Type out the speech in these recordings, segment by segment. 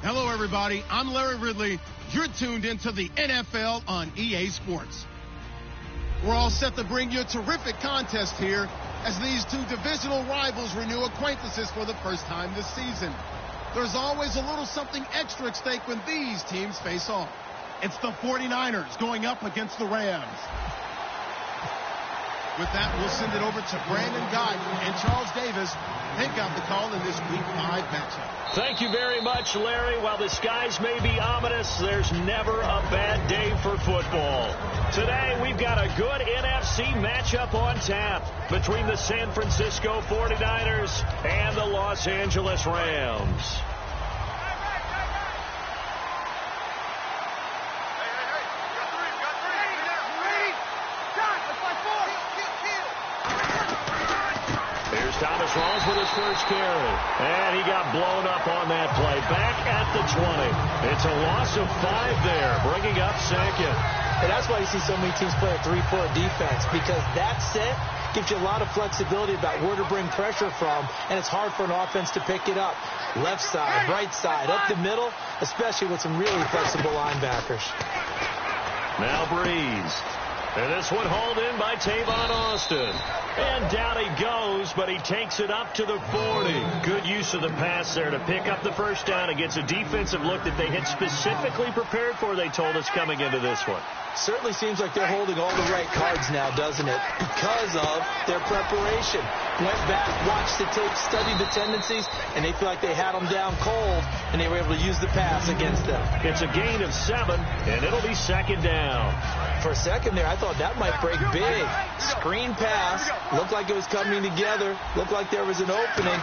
Hello, everybody. I'm Larry Ridley. You're tuned into the NFL on EA Sports. We're all set to bring you a terrific contest here as these two divisional rivals renew acquaintances for the first time this season. There's always a little something extra at stake when these teams face off. It's the 49ers going up against the Rams. With that, we'll send it over to Brandon Guyton and Charles Davis. They've got the call in this Week 5 matchup. Thank you very much, Larry. While the skies may be ominous, there's never a bad day for football. Today, we've got a good NFC matchup on tap between the San Francisco 49ers and the Los Angeles Rams. Thomas Rawls with his first carry. And he got blown up on that play. Back at the 20. It's a loss of 5 there, bringing up second. And that's why you see so many teams play a 3-4 defense, because that set gives you a lot of flexibility about where to bring pressure from, and it's hard for an offense to pick it up. Left side, right side, up the middle, especially with some really flexible linebackers. Now Breeze. And this one hauled in by Tavon Austin. And down he goes, but he takes it up to the 40. Good use of the pass there to pick up the first down against a defensive look that they had specifically prepared for, they told us, coming into this one. Certainly seems like they're holding all the right cards now, doesn't it? Because of their preparation. Went back, watched the tape, studied the tendencies, and they feel like they had them down cold, and they were able to use the pass against them. It's a gain of 7, and it'll be second down. For a second there, I thought that might break big. Screen pass, looked like it was coming together, looked like there was an opening.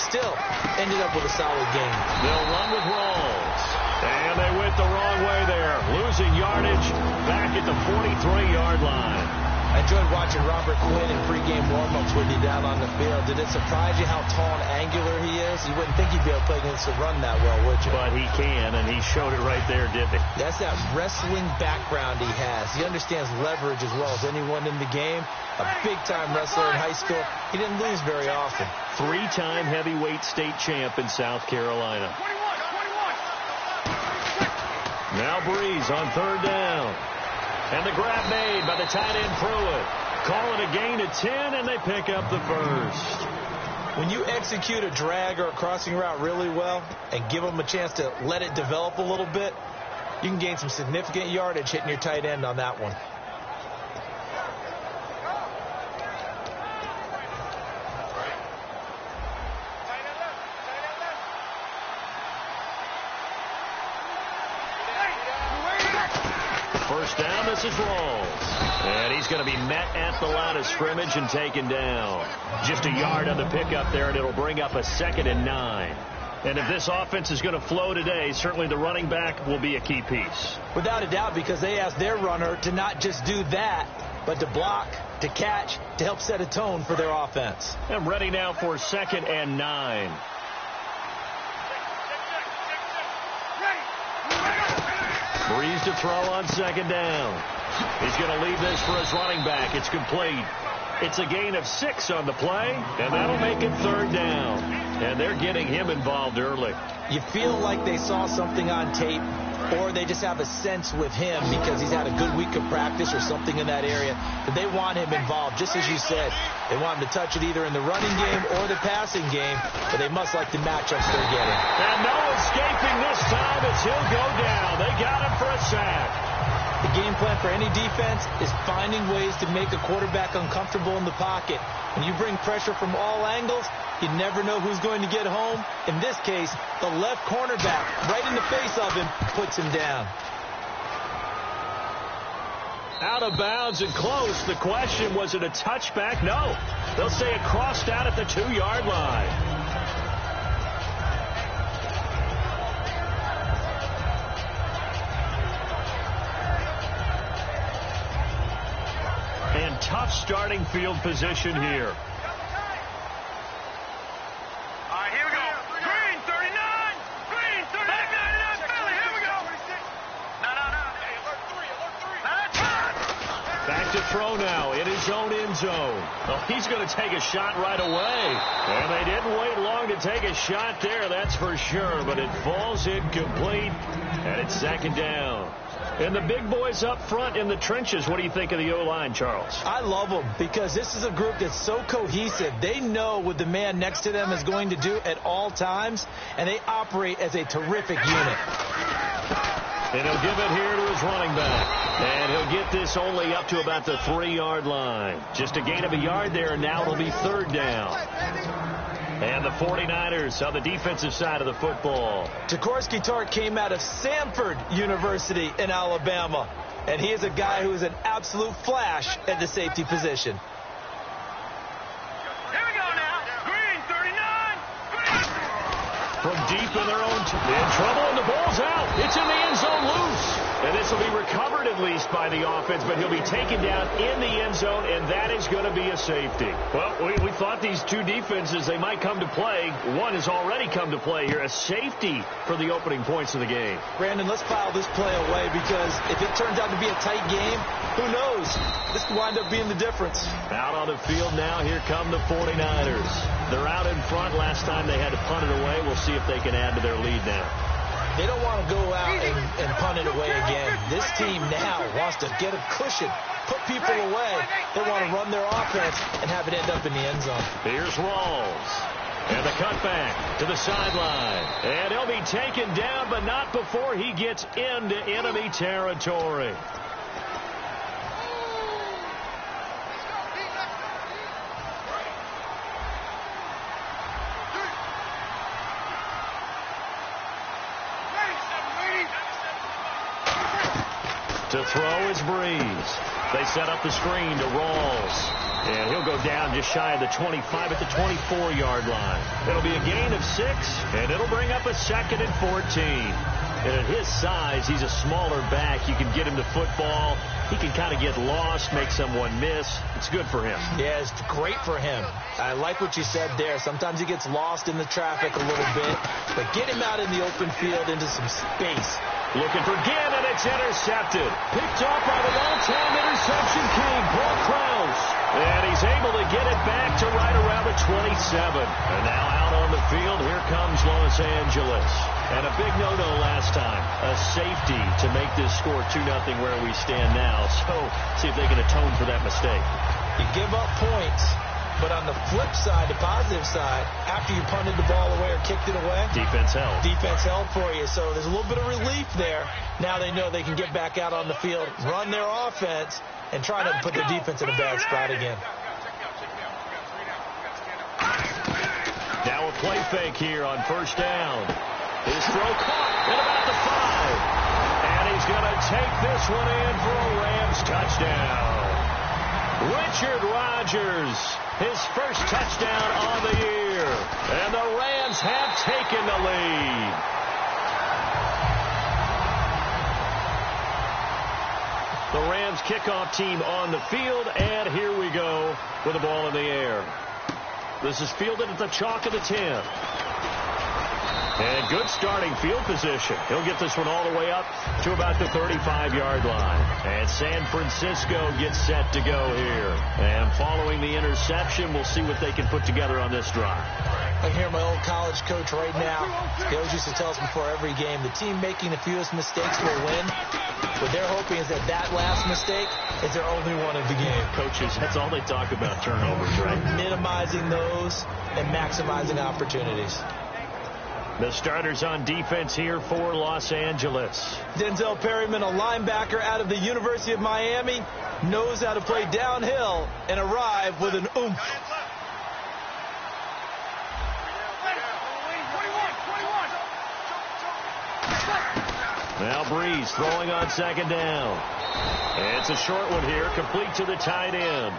Still, ended up with a solid game. They'll run with Rawls. And they went the wrong way there. Losing yardage back at the 43-yard line. I enjoyed watching Robert Quinn in pregame warm-ups with you down on the field. Did it surprise you how tall and angular he is? You wouldn't think he'd be able to play against the run that well, would you? But he can, and he showed it right there, didn't he? That's that wrestling background he has. He understands leverage as well as anyone in the game. A big-time wrestler in high school. He didn't lose very often. 3-time heavyweight state champ in South Carolina. Now Breeze on third down. And the grab made by the tight end Pruitt. Call it a gain of 10, and they pick up the first. When you execute a drag or a crossing route really well and give them a chance to let it develop a little bit, you can gain some significant yardage hitting your tight end on that one. First down, this is Rawls. And he's going to be met at the line of scrimmage and taken down. Just a yard on the pickup there, and it'll bring up a 2nd and 9. And if this offense is going to flow today, certainly the running back will be a key piece. Without a doubt, because they asked their runner to not just do that, but to block, to catch, to help set a tone for their offense. I'm ready now for 2nd and 9. Breeze to throw on 2nd down. He's going to leave this for his running back. It's complete. It's a gain of 6 on the play, and that'll make it 3rd down. And they're getting him involved early. You feel like they saw something on tape, or they just have a sense with him because he's had a good week of practice or something in that area that they want him involved. Just as you said, they want him to touch it either in the running game or the passing game, but they must like the matchups they're getting. And no escaping this time as he'll go down. They got him for a sack. The game plan for any defense is finding ways to make a quarterback uncomfortable in the pocket. When you bring pressure from all angles, you never know who's going to get home. In this case, the left cornerback, right in the face of him, puts him down. Out of bounds and close. The question, was it a touchback? No. They'll say it crossed out at the 2-yard line. And tough starting field position here. Back to throw now in his own end zone. Oh, he's going to take a shot right away. And they didn't wait long to take a shot there, that's for sure. But it falls incomplete, and it's second down. And the big boys up front in the trenches, what do you think of the O-line, Charles? I love them because this is a group that's so cohesive. They know what the man next to them is going to do at all times, and they operate as a terrific unit. And he'll give it here to his running back. And he'll get this only up to about the 3-yard line. Just a gain of a yard there, and now it'll be third down. And the 49ers on the defensive side of the football. Jaworski Tartt came out of Samford University in Alabama. And he is a guy who is an absolute flash at the safety position. Here we go now. Green, 39. From deep in their own in trouble, and the ball's out. It's in the end zone loose. And this will be recovered at least by the offense, but he'll be taken down in the end zone, and that is going to be a safety. Well, we thought these two defenses, they might come to play. One has already come to play here, a safety for the opening points of the game. Brandon, let's file this play away because if it turns out to be a tight game, who knows? This could wind up being the difference. Out on the field now, here come the 49ers. They're out in front. Last time they had to punt it away. We'll see if they can add to their lead now. They don't want to go out and punt it away again. This team now wants to get a cushion, put people away. They want to run their offense and have it end up in the end zone. Here's Rawls. And the cutback to the sideline. And he'll be taken down, but not before he gets into enemy territory. To throw is Breeze. They set up the screen to Rawls. And he'll go down just shy of the 25 at the 24-yard line. It'll be a gain of 6, and it'll bring up a 2nd and 14. And at his size, he's a smaller back. You can get him the football. He can kind of get lost, make someone miss. It's good for him. Yeah, it's great for him. I like what you said there. Sometimes he gets lost in the traffic a little bit. But get him out in the open field into some space. Looking for Ginn, and it's intercepted. Picked off by the all-time interception king, Paul Krause. And he's able to get it back to right around the 27. And now out on the field, here comes Los Angeles. And a big no-no last time. A safety to make this score 2-0 where we stand now. So, see if they can atone for that mistake. You give up points, but on the flip side, the positive side, after you punted the ball away or kicked it away, defense held. Defense held for you. So there's a little bit of relief there. Now they know they can get back out on the field, run their offense, and try to put their defense in a bad spot again. Now a play fake here on first down. His throw caught at about the 5. And he's going to take this one in for a Rams touchdown. Richard Rodgers, his first touchdown on the year. And the Rams have taken the lead. The Rams kickoff team on the field, and here we go with the ball in the air. This is fielded at the chalk of the 10. And good starting field position. He'll get this one all the way up to about the 35-yard line. And San Francisco gets set to go here. And following the interception, we'll see what they can put together on this drive. I hear my old college coach right now. He always used to tell us before every game, the team making the fewest mistakes will win. What they're hoping is that last mistake is their only one of the game. Coaches, that's all they talk about, turnovers, right? Minimizing those and maximizing opportunities. The starters on defense here for Los Angeles. Denzel Perryman, a linebacker out of the University of Miami, knows how to play downhill and arrive with an oomph. Now Breeze throwing on second down. And it's a short one here, complete to the tight end.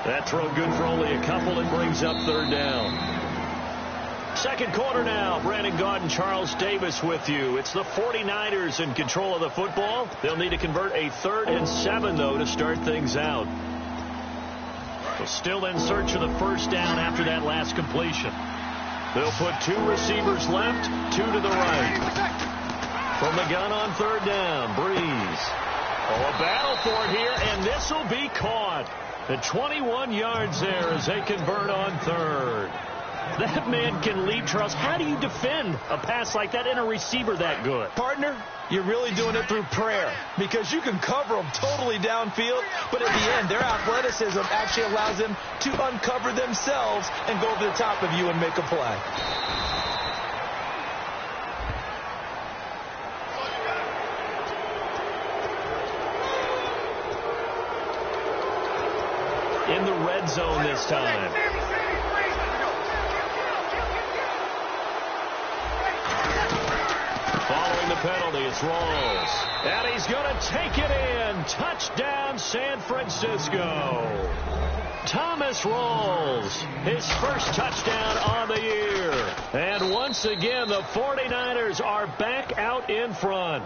That throw good for only a couple. It brings up third down. Second quarter now. Brandon Gaudin, Charles Davis with you. It's the 49ers in control of the football. They'll need to convert a 3rd and 7, though, to start things out. So still in search of the first down after that last completion. They'll put 2 receivers left, 2 to the right. From the gun on third down, Breeze. Oh, a battle for it here, and this will be caught. The 21 yards there as they convert on third. That man can lead, Charles. How do you defend a pass like that and a receiver that good? Partner, you're really doing it through prayer because you can cover them totally downfield, but at the end, their athleticism actually allows them to uncover themselves and go over the top of you and make a play. In the red zone this time. Following the penalty, it's Rawls. And he's going to take it in. Touchdown, San Francisco. Thomas Rawls, his first touchdown on the year. And once again, the 49ers are back out in front.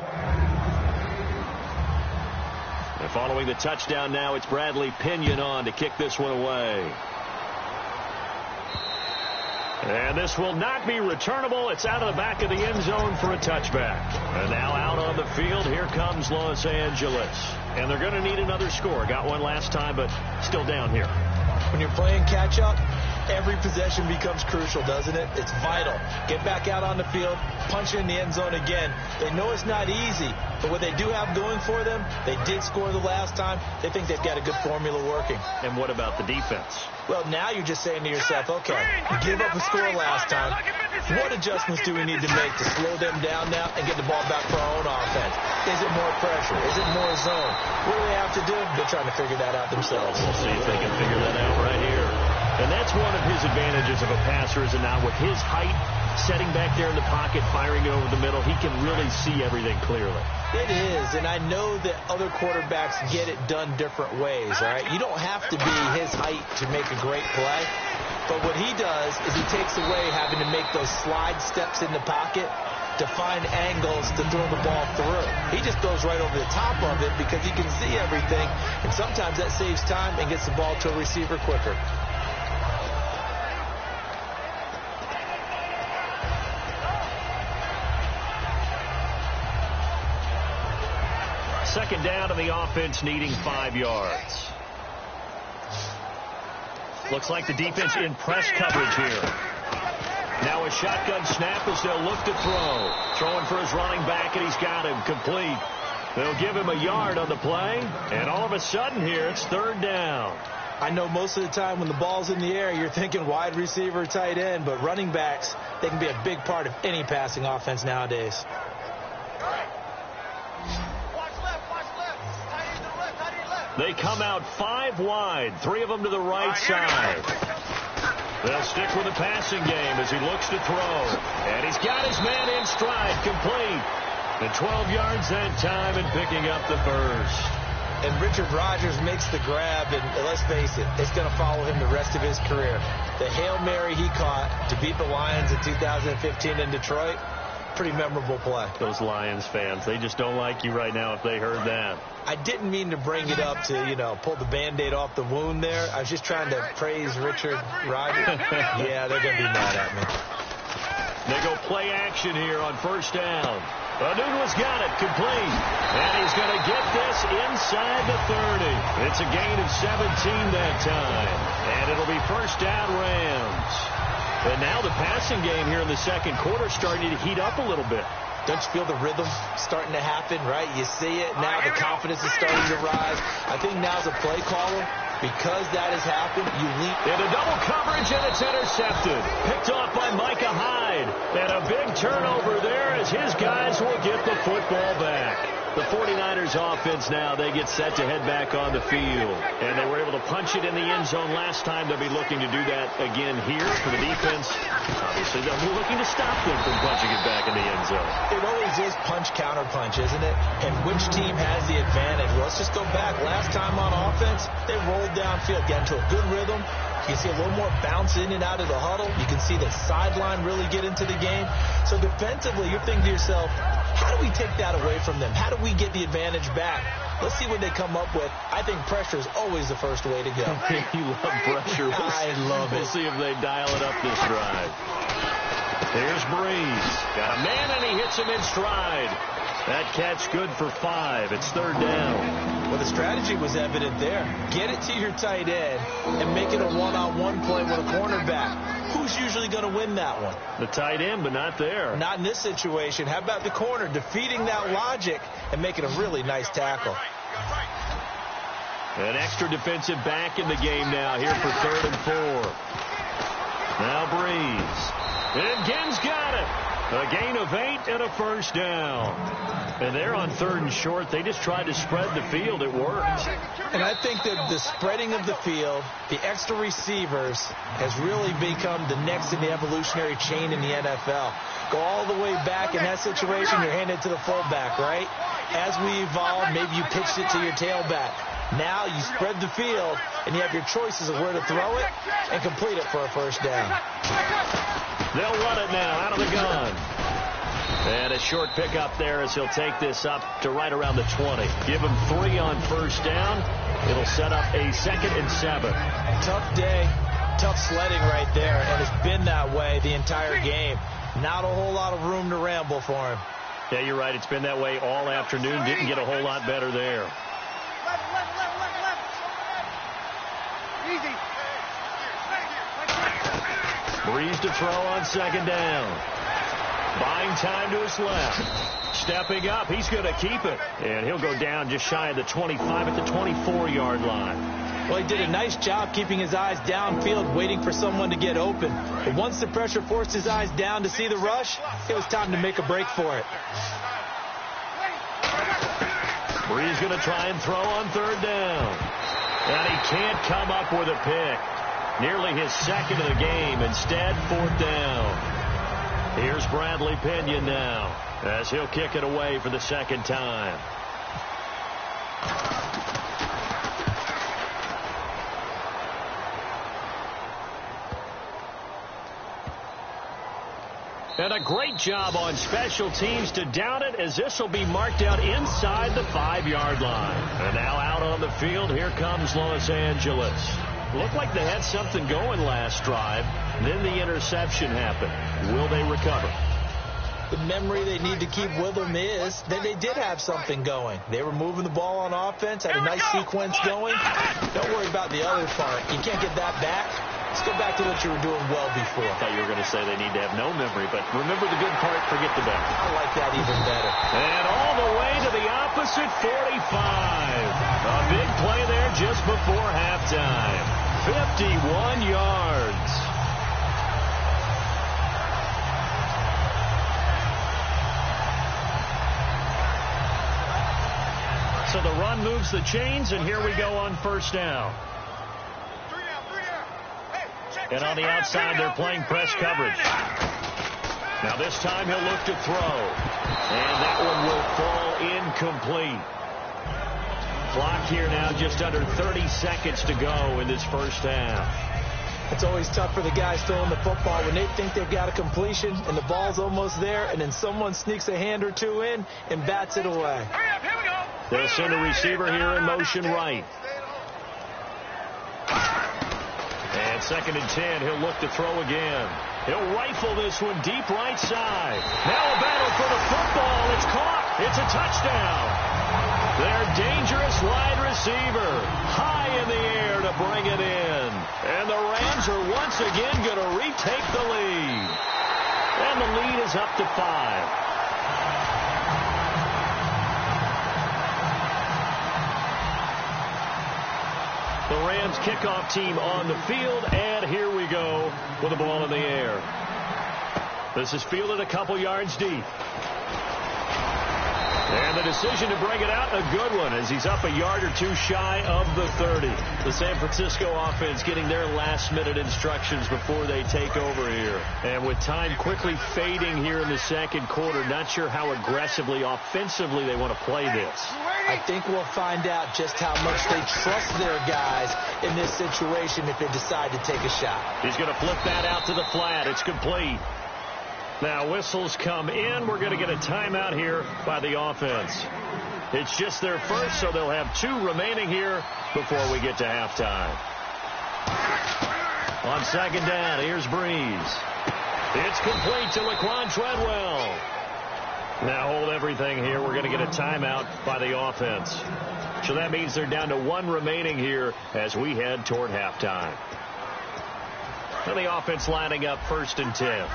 And following the touchdown now, it's Bradley Pinion on to kick this one away. And this will not be returnable. It's out of the back of the end zone for a touchback. And now out on the field, here comes Los Angeles. And they're going to need another score. Got one last time, but still down here. When you're playing catch-up, every possession becomes crucial, doesn't it? It's vital. Get back out on the field, punch in the end zone again. They know it's not easy, but what they do have going for them, they did score the last time. They think they've got a good formula working. And what about the defense? Well, now you're just saying to yourself, okay, we gave up a score last time. What adjustments do we need to make to slow them down now and get the ball back for our own offense? Is it more pressure? Is it more zone? What do they have to do? They're trying to figure that out themselves. We'll see if they can figure that out right here. And that's one of his advantages of a passer, is it not? With his height, setting back there in the pocket, firing it over the middle, he can really see everything clearly. It is, and I know that other quarterbacks get it done different ways, all right? You don't have to be his height to make a great play, but what he does is he takes away having to make those slide steps in the pocket to find angles to throw the ball through. He just goes right over the top of it because he can see everything, and sometimes that saves time and gets the ball to a receiver quicker. Second down, and the offense needing 5 yards. Looks like the defense in press coverage here. Now a shotgun snap as they'll look to throw. Throwing for his running back, and he's got him complete. They'll give him a yard on the play, and all of a sudden here, it's third down. I know most of the time when the ball's in the air, you're thinking wide receiver, tight end, but running backs, they can be a big part of any passing offense nowadays. They come out 5 wide, 3 of them to the right side. They'll stick with the passing game as he looks to throw. And he's got his man in stride, complete. And 12 yards that time and picking up the first. And Richard Rodgers makes the grab, and let's face it, it's going to follow him the rest of his career. The Hail Mary he caught to beat the Lions in 2015 in Detroit, pretty memorable play. Those Lions fans, they just don't like you right now if they heard that. I didn't mean to bring it up to, pull the Band-Aid off the wound there. I was just trying to praise Richard Rodgers. Yeah, they're going to be mad at me. They go play action here on first down. Anunua's got it, complete. And he's going to get this inside the 30. It's a gain of 17 that time. And it'll be first down Rams. And now the passing game here in the second quarter starting to heat up a little bit. Don't you feel the rhythm starting to happen, right? You see it. Now the confidence is starting to rise. I think now as a play caller, because that has happened, you leap. Into double coverage, and it's intercepted. Picked off by Micah Hyde. And a big turnover there as his guys will get the football back. The 49ers offense now, they get set to head back on the field. And they were able to punch it in the end zone last time. They'll be looking to do that again here for the defense. Obviously, they'll be looking to stop them from punching it back in the end zone. It always is punch, counter punch, isn't it? And which team has the advantage? Well, let's just go back. Last time on offense, they rolled downfield, got into a good rhythm. You can see a little more bounce in and out of the huddle. You can see the sideline really get into the game. So defensively, you're thinking to yourself, how do we take that away from them? How do we get the advantage back? Let's see what they come up with. I think pressure is always the first way to go. You love pressure. I love it. We'll see if they dial it up this drive. Here's Breeze. Got a man, and he hits him in stride. That catch good for 5. It's 3rd down. Well, the strategy was evident there. Get it to your tight end and make it a one-on-one play with a cornerback. Who's usually going to win that one? The tight end, but not there. Not in this situation. How about the corner defeating that logic and making a really nice tackle? An extra defensive back in the game now here for 3rd and 4. Now Breeze. And Ginn's got it. A gain of 8 and a 1st down. And they're on 3rd and short. They just tried to spread the field. It worked. And I think that the spreading of the field, the extra receivers, has really become the next in the evolutionary chain in the NFL. Go all the way back in that situation, you're handed to the fullback, right? As we evolve, maybe you pitched it to your tailback. Now you spread the field, and you have your choices of where to throw it and complete it for a 1st down. They'll run it now out of the gun. And a short pickup there as he'll take this up to right around the 20. Give him 3 on 1st down. It'll set up a 2nd and 7. Tough day, tough sledding right there, and it's been that way the entire game. Not a whole lot of room to ramble for him. Yeah, you're right. It's been that way all afternoon. Didn't get a whole lot better there. Easy. Breeze to throw on 2nd down. Buying time to his left. Stepping up. He's going to keep it. And he'll go down just shy of the 25 at the 24-yard line. Well, he did a nice job keeping his eyes downfield, waiting for someone to get open. But once the pressure forced his eyes down to see the rush, it was time to make a break for it. Breeze going to try and throw on 3rd down. And he can't come up with a pick. Nearly his 2nd of the game. Instead, 4th down. Here's Bradley Pinion now as he'll kick it away for the 2nd time. And a great job on special teams to down it, as this will be marked out inside the 5-yard line. And now out on the field, here comes Los Angeles. Looked like they had something going last drive. Then the interception happened. Will they recover? The memory they need to keep with them is that they did have something going. They were moving the ball on offense, had a nice sequence going. Don't worry about the other part. You can't get that back. Let's go back to what you were doing well before. I thought you were going to say they need to have no memory, but remember the good part, forget the bad. I like that even better. And all the way to the opposite 45. A big play there just before halftime. 51 yards. So the run moves the chains, and here we go on 1st down. And on the outside, they're playing press coverage. Now this time he'll look to throw. And that one will fall incomplete. Clock here now, just under 30 seconds to go in this 1st half. It's always tough for the guys throwing the football when they think they've got a completion and the ball's almost there, and then someone sneaks a hand or two in and bats it away. They'll send a receiver here in motion right. And 2nd and 10, he'll look to throw again. He'll rifle this one deep right side. Now a battle for the football. It's caught. It's a touchdown. Their dangerous wide receiver high in the air to bring it in. And the Rams are once again going to retake the lead. And the lead is up to 5. The Rams kickoff team on the field, and here we go with the ball in the air. This is fielded a couple yards deep. And the decision to bring it out, a good one, as he's up a yard or two shy of the 30. The San Francisco offense getting their last-minute instructions before they take over here. And with time quickly fading here in the 2nd quarter, not sure how aggressively, offensively they want to play this. I think we'll find out just how much they trust their guys in this situation if they decide to take a shot. He's going to flip that out to the flat. It's complete. Now whistles come in. We're going to get a timeout here by the offense. It's just their first, so they'll have 2 remaining here before we get to halftime. On 2nd down, here's Breeze. It's complete to Laquan Treadwell. Now hold everything here. We're going to get a timeout by the offense. So that means they're down to 1 remaining here as we head toward halftime. And the offense lining up 1st and 10.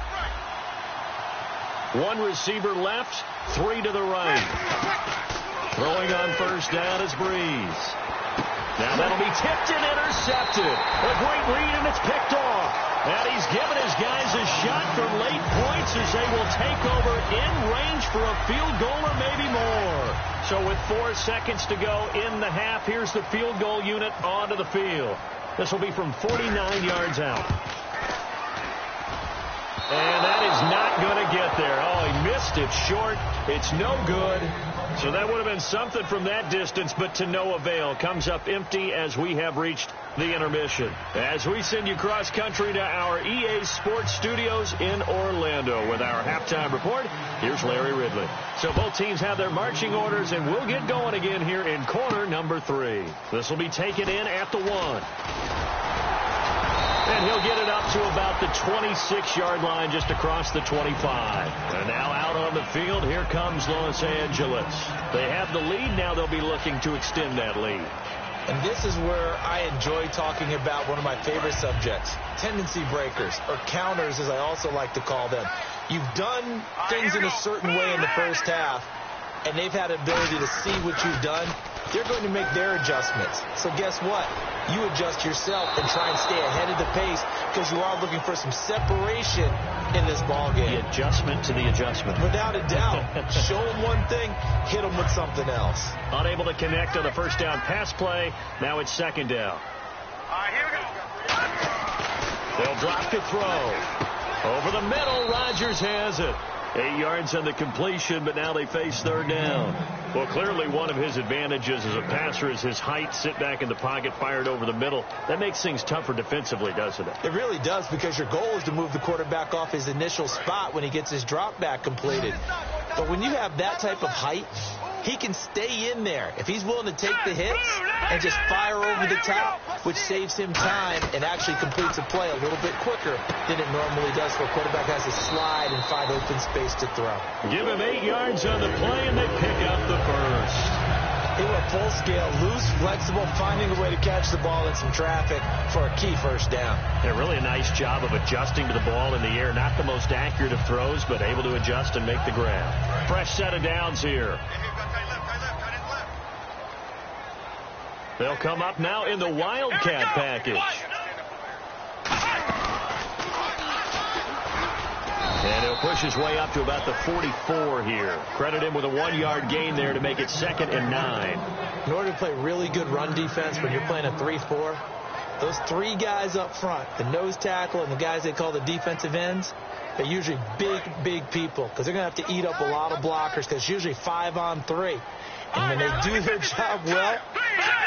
1 receiver left, 3 to the right. Throwing on 1st down is Breeze. Now that'll be tipped and intercepted. A great read, and it's picked off. And he's given his guys a shot for late points as they will take over in range for a field goal or maybe more. So with 4 seconds to go in the half, here's the field goal unit onto the field. This will be from 49 yards out. And that is not going to get there. Oh, he missed it short. It's no good. So that would have been something from that distance, but to no avail. Comes up empty as we have reached the intermission. As we send you cross country to our EA Sports Studios in Orlando with our halftime report, here's Larry Ridley. So both teams have their marching orders, and we'll get going again here in quarter number 3. This will be taken in at the 1. And he'll get it up to about the 26-yard line just across the 25. And now out on the field, here comes Los Angeles. They have the lead. Now they'll be looking to extend that lead. And this is where I enjoy talking about one of my favorite subjects, tendency breakers, or counters as I also like to call them. You've done things in a certain way in the first half, and they've had the ability to see what you've done. They're going to make their adjustments. So guess what? You adjust yourself and try and stay ahead of the pace because you are looking for some separation in this ball game. The adjustment to the adjustment. Without a doubt. Show them one thing, hit them with something else. Unable to connect on the 1st down pass play. Now it's 2nd down. All right, here we go. They'll drop to throw. Over the middle, Rodgers has it. 8 yards on the completion, but now they face 3rd down. Well, clearly one of his advantages as a passer is his height, sit back in the pocket, fired over the middle. That makes things tougher defensively, doesn't it? It really does, because your goal is to move the quarterback off his initial spot when he gets his drop back completed. But when you have that type of height, he can stay in there if he's willing to take the hits and just fire over the top, which saves him time and actually completes a play a little bit quicker than it normally does, for a quarterback has to slide and find open space to throw. Give him 8 yards on the play, and they pick up the first. He went full scale, loose, flexible, finding a way to catch the ball in some traffic for a key 1st down. Yeah, really a nice job of adjusting to the ball in the air. Not the most accurate of throws, but able to adjust and make the grab. Fresh set of downs here. They'll come up now in the Wildcat package. And he'll push his way up to about the 44 here. Credit him with a 1-yard gain there to make it 2nd and 9. In order to play really good run defense when you're playing a 3-4, those 3 guys up front, the nose tackle and the guys they call the defensive ends, they're usually big people, because they're going to have to eat up a lot of blockers, because it's usually 5-on-3. And when they do their job well,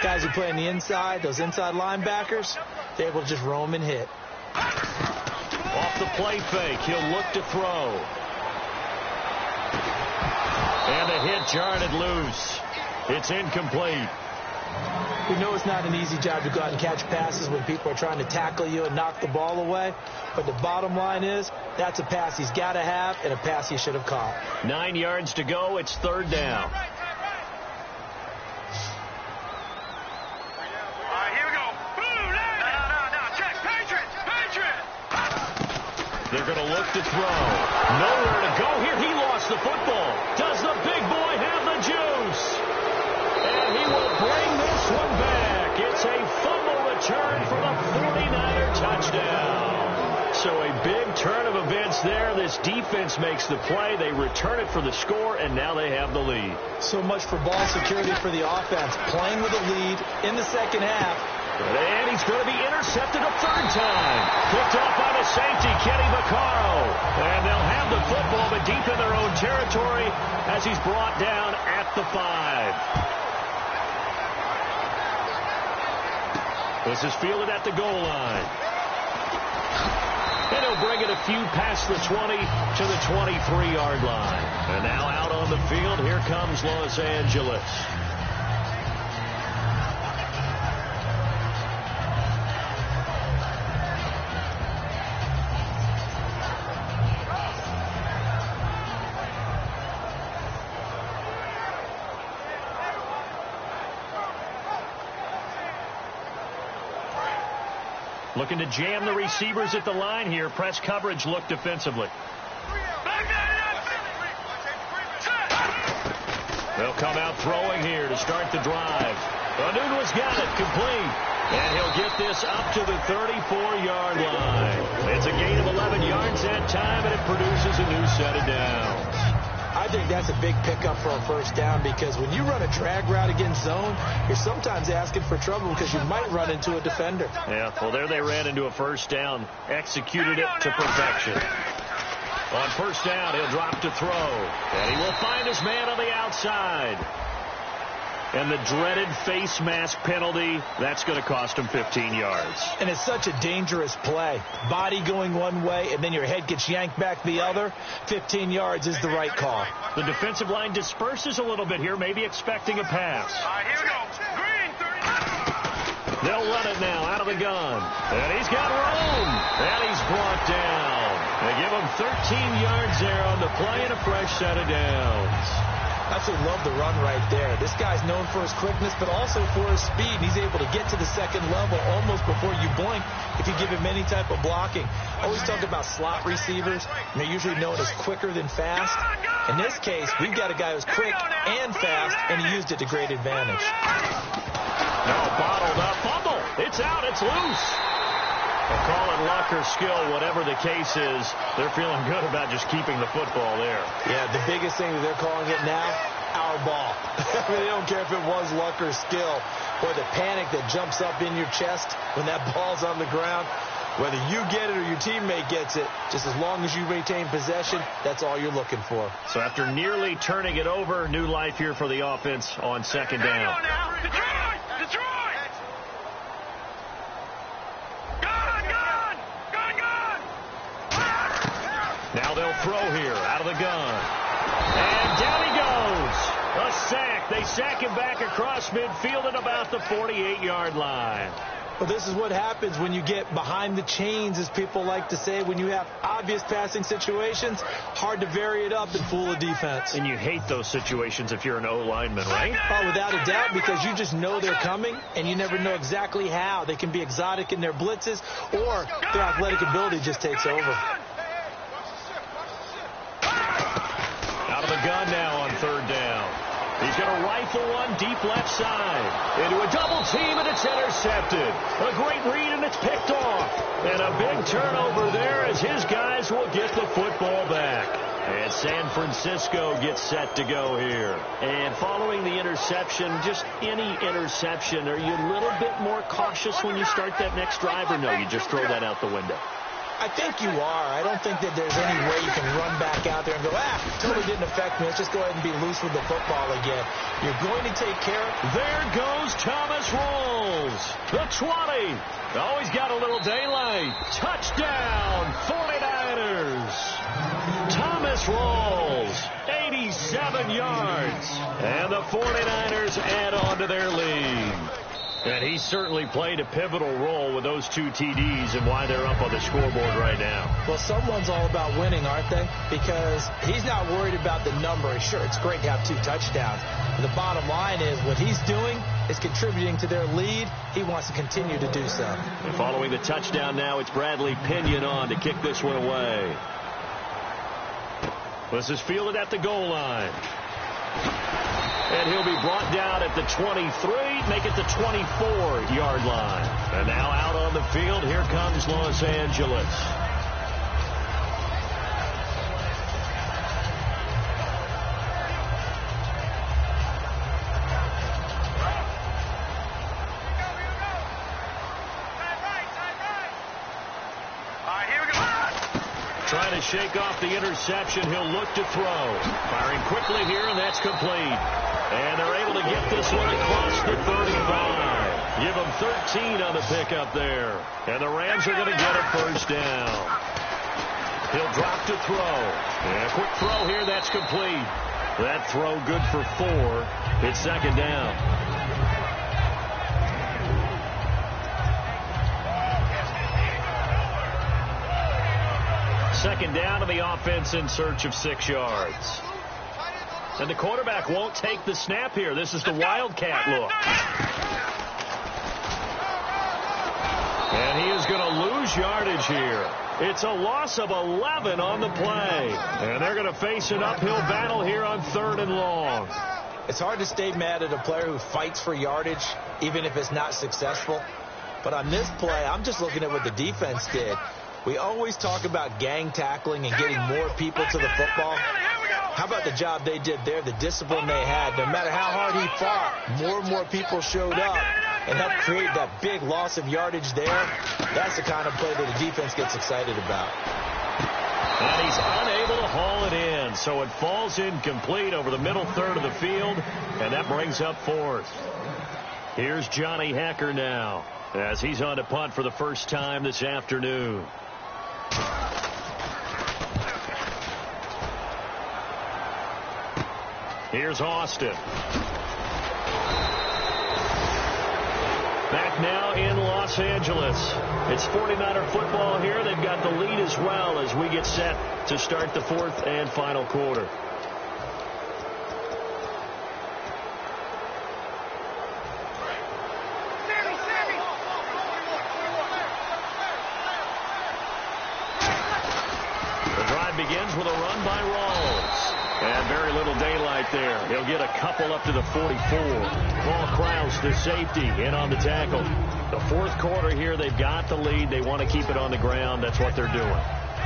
guys who play on the inside, those inside linebackers, they're able to just roam and hit. Off the play fake, he'll look to throw. And the hit jarred it loose. It's incomplete. We know it's not an easy job to go out and catch passes when people are trying to tackle you and knock the ball away. But the bottom line is, that's a pass he's got to have and a pass he should have caught. 9 yards to go. It's 3rd down. They're going to look to throw. Nowhere to go here. He lost the football. Does the big boy have the juice? And he will bring this one back. It's a fumble return for the 49er touchdown. So a big turn of events there. This defense makes the play. They return it for the score, and now they have the lead. So much for ball security for the offense. Playing with a lead in the second half. And he's going to be intercepted a 3rd time. Picked off by the safety, Kenny Vaccaro. And they'll have the football, but deep in their own territory as he's brought down at the 5. This is fielded at the goal line. And he'll bring it a few past the 20 to the 23-yard line. And now out on the field, here comes Los Angeles. Looking to jam the receivers at the line here. Press coverage look defensively. They'll come out throwing here to start the drive. Anunua's got it, complete. And he'll get this up to the 34-yard line. It's a gain of 11 yards that time, and it produces a new set of downs. I think that's a big pickup for a first down, because when you run a drag route against zone, you're sometimes asking for trouble because you might run into a defender. Yeah, well, there they ran into a first down, executed it to perfection. On first down, he'll drop to throw, and he will find his man on the outside. And the dreaded face mask penalty, that's going to cost him 15 yards. And it's such a dangerous play. Body going one way, and then your head gets yanked back the other. 15 yards is the right call. The defensive line disperses a little bit here, maybe expecting a pass. Here we go. Green, 30. They'll run it now out of the gun. And he's got room. And he's brought down. They give him 13 yards there on the play and a fresh set of downs. Absolutely love the run right there. This guy's known for his quickness, but also for his speed. He's able to get to the second level almost before you blink if you give him any type of blocking. Always talk about slot receivers, and they're usually known as quicker than fast. In this case, we've got a guy who's quick and fast, and he used it to great advantage. No, bottled up. Fumble. It's out. It's loose. They'll call it luck or skill, whatever the case is. They're feeling good about just keeping the football there. Yeah, the biggest thing that they're calling it now, our ball. I mean, they don't care if it was luck or skill. Boy, the panic that jumps up in your chest when that ball's on the ground, whether you get it or your teammate gets it, just as long as you retain possession, that's all you're looking for. So after nearly turning it over, new life here for the offense on second down. Now they'll throw here out of the gun. And down he goes. A sack. They sack him back across midfield at about the 48-yard line. Well, this is what happens when you get behind the chains, as people like to say. When you have obvious passing situations, hard to vary it up and fool a defense. And you hate those situations if you're an O-lineman, right? Oh, without a doubt, because you just know they're coming, and you never know exactly how. They can be exotic in their blitzes, or their athletic ability just takes over. Out of the gun now on third down. He's going to rifle one deep left side. Into a double team, and it's intercepted. A great read, and it's picked off. And a big turnover there as his guys will get the football back. And San Francisco gets set to go here. And following the interception, just any interception, are you a little bit more cautious when you start that next drive, or no, you just throw that out the window? I think you are. I don't think that there's any way you can run back out there and go, totally didn't affect me. Let's just go ahead and be loose with the football again. You're going to take care of it. There goes Thomas Rawls. The 20. Always got a little daylight. Touchdown, 49ers. Thomas Rawls, 87 yards. And the 49ers add on to their lead. And he certainly played a pivotal role with those two TDs and why they're up on the scoreboard right now. Well, someone's all about winning, aren't they? Because he's not worried about the number. Sure, it's great to have 2 touchdowns. But the bottom line is what he's doing is contributing to their lead. He wants to continue to do so. And following the touchdown now, it's Bradley Pinion on to kick this one away. This is fielded at the goal line. And he'll be brought down at the 23, make it the 24-yard line. And now out on the field, here comes Los Angeles. Trying to shake off the interception. He'll look to throw. Firing quickly here, and that's complete. And they're able to get this one across the 35. Give them 13 on the pickup there. And the Rams are going to get a first down. He'll drop to throw. And a quick throw here, that's complete. That throw good for 4. It's second down. Second down, and the offense in search of 6 yards. And the quarterback won't take the snap here. This is the Wildcat look. And he is going to yardage here. It's a loss of 11 on the play. And they're going to face an uphill battle here on 3rd and long. It's hard to stay mad at a player who fights for yardage, even if it's not successful. But on this play, I'm just looking at what the defense did. We always talk about gang tackling and getting more people to the football. How about the job they did there, the discipline they had? No matter how hard he fought, more and more people showed up and helped create that big loss of yardage there. That's the kind of play that the defense gets excited about. And he's unable to haul it in, so it falls incomplete over the middle third of the field, and that brings up 4th. Here's Johnny Hecker now, as he's on to punt for the first time this afternoon. Here's Austin. Back now in Los Angeles. It's 49er football here. They've got the lead as well as we get set to start the 4th and final quarter. The drive begins with a run by Rawls. And very little daylight there. He'll get a couple up to the 44. Paul Krause, the safety, in on the tackle. The 4th quarter here, they've got the lead. They want to keep it on the ground. That's what they're doing.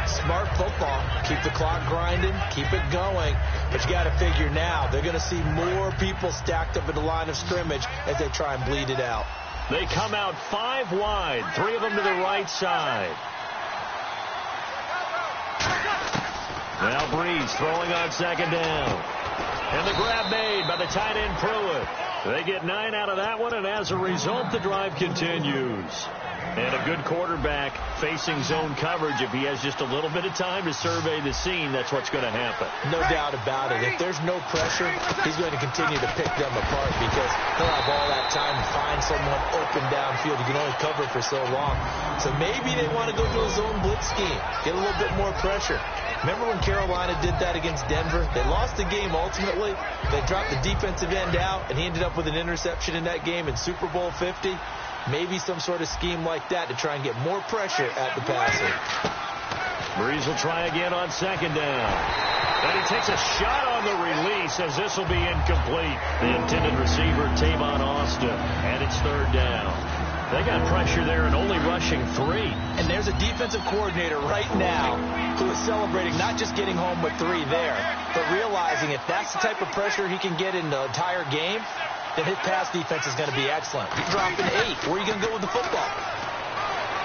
Smart football. Keep the clock grinding. Keep it going. But you got to figure now, they're going to see more people stacked up at the line of scrimmage as they try and bleed it out. They come out 5 wide. 3 of them to the right side. Now Breeze throwing on 2nd down. And the grab made by the tight end Pruitt. They get 9 out of that one, and as a result, the drive continues. And a good quarterback facing zone coverage. If he has just a little bit of time to survey the scene, that's what's going to happen. No doubt about it. If there's no pressure, he's going to continue to pick them apart because he'll have all that time to find someone open downfield. You can only cover for so long. So maybe they want to go to a zone blitz scheme, get a little bit more pressure. Remember when Carolina did that against Denver? They lost the game ultimately. They dropped the defensive end out, and he ended up with an interception in that game in Super Bowl 50. Maybe some sort of scheme like that to try and get more pressure at the passer. Breeze will try again on 2nd down. And he takes a shot on the release as this will be incomplete. The intended receiver, Tavon Austin. And it's 3rd down. They got pressure there and only rushing 3. And there's a defensive coordinator right now who is celebrating not just getting home with 3 there, but realizing if that's the type of pressure he can get in the entire game, then his pass defense is going to be excellent. He's dropping 8. Where are you going to go with the football?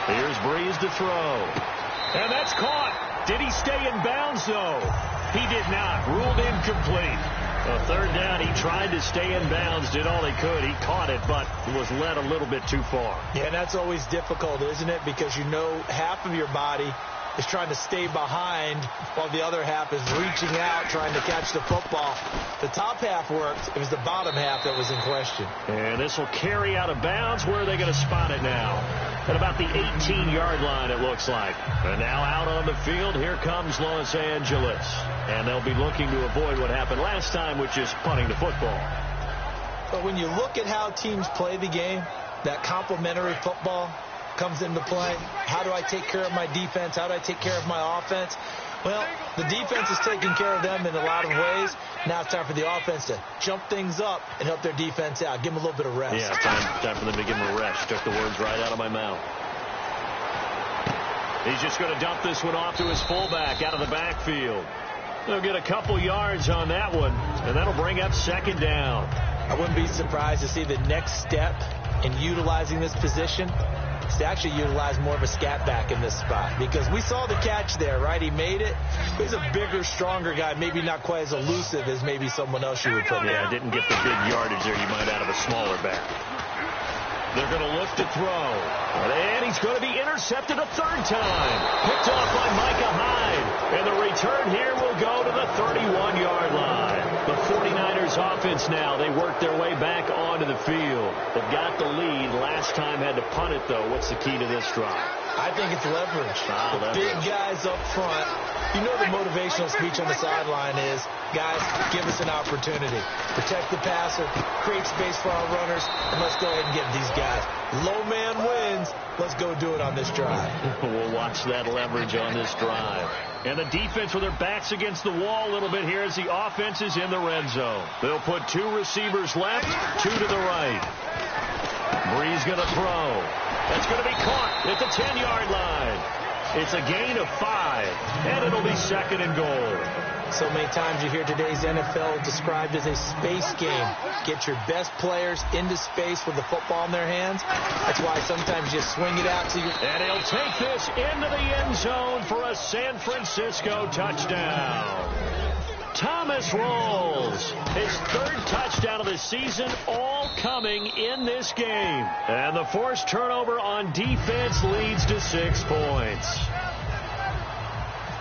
Here's Breeze to throw. And that's caught. Did he stay in bounds, though? He did not. Ruled incomplete. A 3rd down, he tried to stay in bounds, did all he could. He caught it, but was led a little bit too far. Yeah, that's always difficult, isn't it? Because you know half of your body is trying to stay behind while the other half is reaching out, trying to catch the football. The top half worked. It was the bottom half that was in question. And this will carry out of bounds. Where are they going to spot it now? At about the 18-yard line, it looks like. And now out on the field, here comes Los Angeles. And they'll be looking to avoid what happened last time, which is punting the football. But when you look at how teams play the game, that complementary football comes into play. How do I take care of my defense? How do I take care of my offense? Well, the defense is taking care of them in a lot of ways. Now it's time for the offense to jump things up and help their defense out. Give them a little bit of rest. Yeah, time for them to give them a rest. Took the words right out of my mouth. He's just going to dump this one off to his fullback out of the backfield. They'll get a couple yards on that one, and that'll bring up 2nd down. I wouldn't be surprised to see the next step in utilizing this position is to actually utilize more of a scat back in this spot, because we saw the catch there, right? He made it. He's a bigger, stronger guy, maybe not quite as elusive as maybe someone else you would put in. Yeah, didn't get the big yardage there you might out of a smaller back. They're going to look to throw. And he's going to be intercepted a 3rd time. Picked off by Micah Hyde. And the return here will go to the 31-yard line. The 49ers offense now, they work their way back onto the field. They've got the lead. Last time had to punt it, though. What's the key to this drive? I think it's leverage. The big guys up front. You know the motivational speech on the sideline is, guys, give us an opportunity. Protect the passer, create space for our runners, and let's go ahead and get these guys. Low man wins. Let's go do it on this drive. We'll watch that leverage on this drive. And the defense with their backs against the wall a little bit here as the offense is in the red zone. They'll put 2 receivers left, 2 to the right. Breeze going to throw. That's going to be caught at the 10-yard line. It's a gain of 5, and it'll be 2nd and goal. So many times you hear today's NFL described as a space game. Get your best players into space with the football in their hands. That's why sometimes you swing it out to you. And he'll take this into the end zone for a San Francisco touchdown. Thomas rolls. His 3rd touchdown of the season, all coming in this game. And the forced turnover on defense leads to 6 points.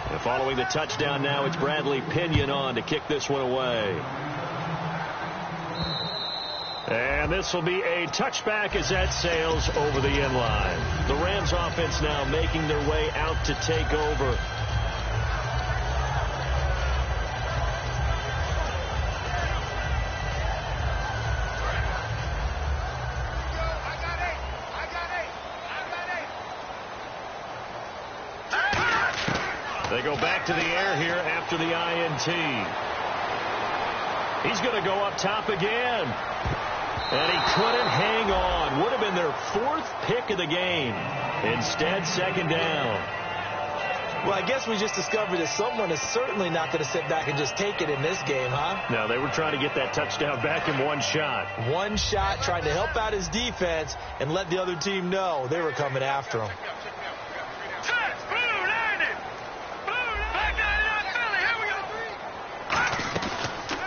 And following the touchdown now, it's Bradley Pinion on to kick this one away. And this will be a touchback as that sails over the end line. The Rams offense now making their way out to take over. They go back to the air here after the INT. He's going to go up top again. And he couldn't hang on. Would have been their 4th pick of the game. Instead, 2nd down. Well, I guess we just discovered that someone is certainly not going to sit back and just take it in this game, huh? No, they were trying to get that touchdown back in one shot. One shot, trying to help out his defense and let the other team know they were coming after him.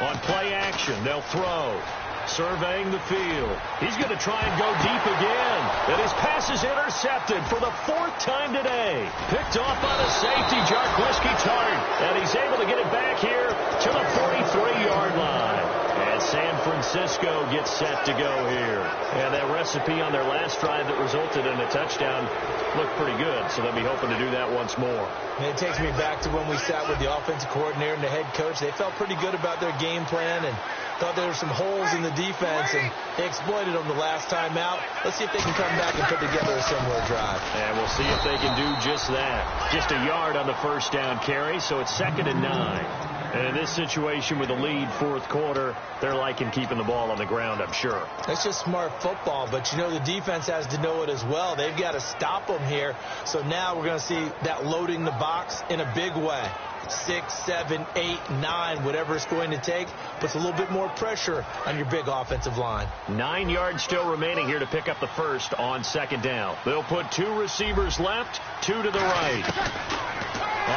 On play action, they'll throw. Surveying the field. He's going to try and go deep again. And his pass is intercepted for the 4th time today. Picked off on a safety, Jarkowski Tart. And he's able to get it back here to the 43-yard line. And San Francisco gets set to go here. And that recipe on their last drive that resulted in a touchdown looked pretty good. So they'll be hoping to do that once more. And it takes me back to when we sat with the offensive coordinator and the head coach. They felt pretty good about their game plan and thought there were some holes in the defense, and they exploited them the last time out. Let's see if they can come back and put together a similar drive. And we'll see if they can do just that. Just a yard on the 1st down carry, so it's 2nd and 9. And in this situation with the lead 4th quarter, they're liking keeping the ball on the ground, I'm sure. That's just smart football, but you know the defense has to know it as well. They've got to stop them here. So now we're going to see that loading the box in a big way. 6, 7, 8, 9, whatever it's going to take, puts a little bit more pressure on your big offensive line. 9 yards still remaining here to pick up the 1st on 2nd down. They'll put 2 receivers left, 2 to the right.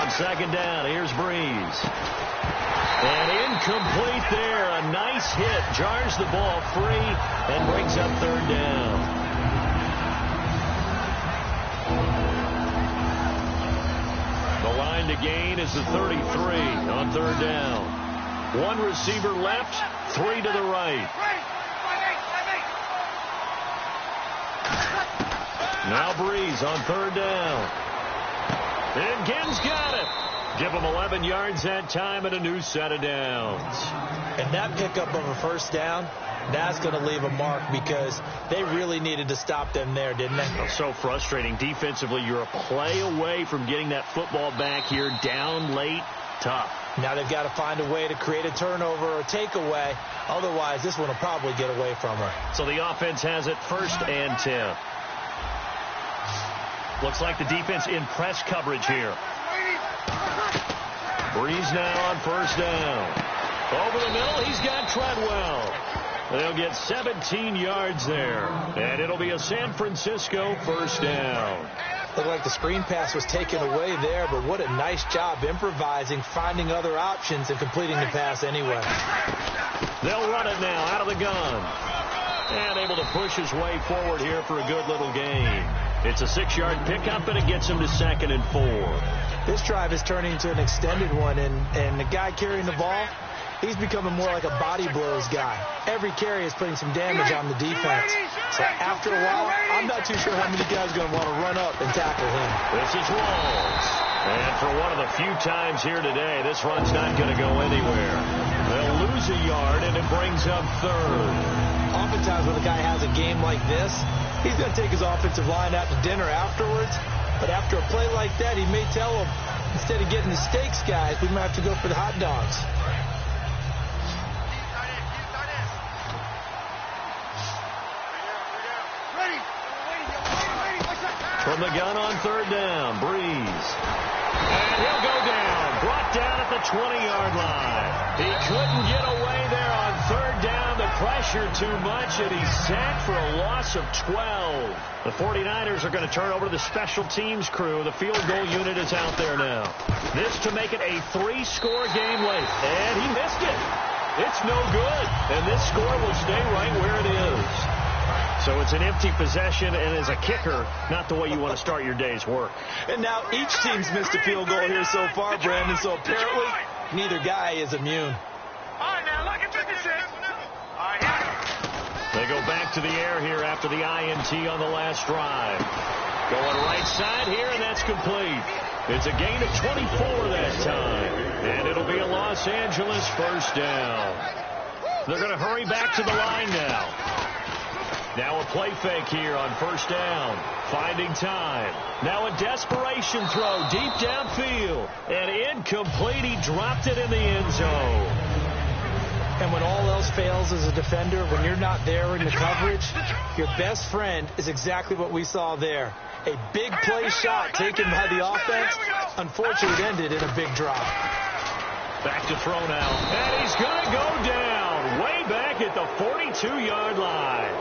On 2nd down, here's Breeze. And incomplete there. A nice hit. Jars the ball free and brings up 3rd down. The line to gain is the 33 on 3rd down. 1 receiver left, 3 to the right. Now Breeze on 3rd down. And Ginn's got it. Give them 11 yards that time and a new set of downs. And that pickup of a 1st down, that's going to leave a mark because they really needed to stop them there, didn't they? So frustrating. Defensively, you're a play away from getting that football back here down late. Tough. Now they've got to find a way to create a turnover or a takeaway. Otherwise, this one will probably get away from her. So the offense has it 1st and 10. Looks like the defense in press coverage here. Breeze now on 1st down. Over the middle, he's got Treadwell. They'll get 17 yards there. And it'll be a San Francisco 1st down. Looked like the screen pass was taken away there, but what a nice job improvising, finding other options, and completing the pass anyway. They'll run it now out of the gun. And able to push his way forward here for a good little gain. It's a 6-yard pickup, and it gets him to 2nd and 4. This drive is turning into an extended one, and the guy carrying the ball, he's becoming more like a body blows guy. Every carry is putting some damage on the defense. So after a while, I'm not too sure how many guys are going to want to run up and tackle him. This is Walls. And for one of the few times here today, this run's not going to go anywhere. They'll lose a yard, and it brings up third. Oftentimes when a guy has a game like this, he's going to take his offensive line out to dinner afterwards. But after a play like that, he may tell them, instead of getting the steaks, guys, we might have to go for the hot dogs. From the gun on third down, Breeze. And he'll go down. Brought down at the 20-yard line. He couldn't get away there on third down. The pressure too much, and he's sacked for a loss of 12. The 49ers are going to turn over to the special teams crew. The field goal unit is out there now. This to make it a 3-score game late. And he missed it. It's no good. And this score will stay right where it is. So it's an empty possession, and as a kicker, not the way you want to start your day's work. And now each team's missed a field goal here so far, Brandon, so apparently neither guy is immune. All right, now, look at 56. All right, here. They go back to the air here after the INT on the last drive. Going right side here, and that's complete. It's a gain of 24 that time, and it'll be a Los Angeles first down. They're going to hurry back to the line now. Now a play fake here on first down. Finding time. Now a desperation throw deep downfield. And incomplete. He dropped it in the end zone. And when all else fails as a defender, when you're not there in the coverage, your best friend is exactly what we saw there. A big play shot taken by the offense. Unfortunately, it ended in a big drop. Back to throw now. And he's going to go down way back at the 42-yard line.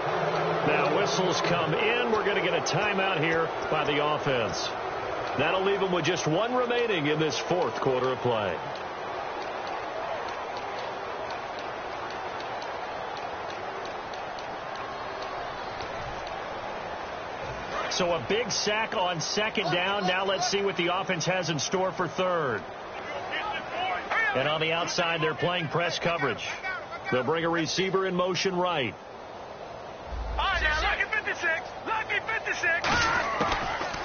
Now whistles come in. We're going to get a timeout here by the offense. That'll leave them with just one remaining in this fourth quarter of play. So a big sack on second down. Now let's see what the offense has in store for third. And on the outside, they're playing press coverage. They'll bring a receiver in motion right. All right, now, lucky 56. Lucky 56.